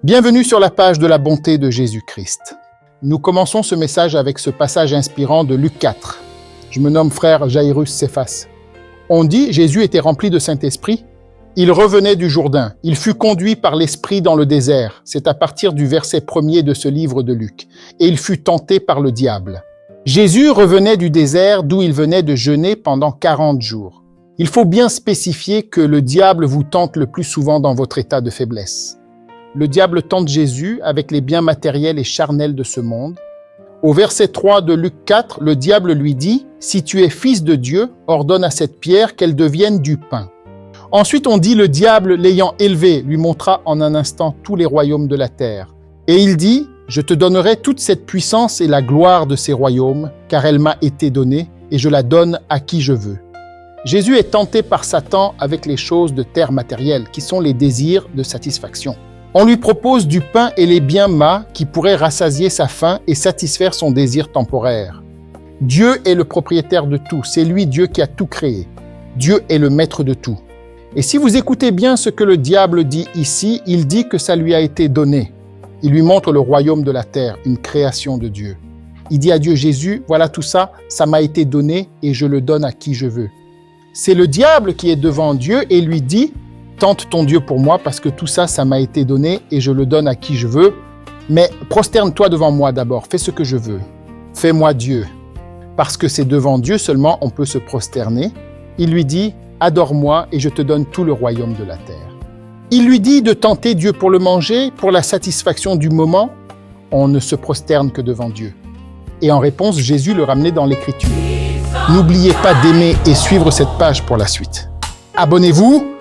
Bienvenue sur la page de la bonté de Jésus-Christ. Nous commençons ce message avec ce passage inspirant de Luc 4. Je me nomme frère Jairus Cephas. On dit Jésus était rempli de Saint-Esprit. Il revenait du Jourdain. Il fut conduit par l'Esprit dans le désert. C'est à partir du verset 1er de ce livre de Luc. Et il fut tenté par le diable. Jésus revenait du désert d'où il venait de jeûner pendant 40 jours. Il faut bien spécifier que le diable vous tente le plus souvent dans votre état de faiblesse. Le diable tente Jésus avec les biens matériels et charnels de ce monde. Au verset 3 de Luc 4, le diable lui dit « Si tu es fils de Dieu, ordonne à cette pierre qu'elle devienne du pain. » Ensuite, on dit « Le diable, l'ayant élevé, lui montra en un instant tous les royaumes de la terre. » Et il dit « Je te donnerai toute cette puissance et la gloire de ces royaumes, car elle m'a été donnée, et je la donne à qui je veux. » Jésus est tenté par Satan avec les choses de terre matérielle, qui sont les désirs de satisfaction. On lui propose du pain et les biens mat qui pourraient rassasier sa faim et satisfaire son désir temporaire. Dieu est le propriétaire de tout, c'est lui Dieu qui a tout créé. Dieu est le maître de tout. Et si vous écoutez bien ce que le diable dit ici, il dit que ça lui a été donné. Il lui montre le royaume de la terre, une création de Dieu. Il dit à Dieu, Jésus, voilà tout ça, ça m'a été donné et je le donne à qui je veux. C'est le diable qui est devant Dieu et lui dit, tente ton Dieu pour moi parce que tout ça, ça m'a été donné et je le donne à qui je veux. Mais prosterne-toi devant moi d'abord, fais ce que je veux. Fais-moi Dieu. Parce que c'est devant Dieu seulement on peut se prosterner. Il lui dit, adore-moi et je te donne tout le royaume de la terre. Il lui dit de tenter Dieu pour le manger, pour la satisfaction du moment. On ne se prosterne que devant Dieu. Et en réponse, Jésus le ramenait dans l'Écriture. N'oubliez pas d'aimer et suivre cette page pour la suite. Abonnez-vous.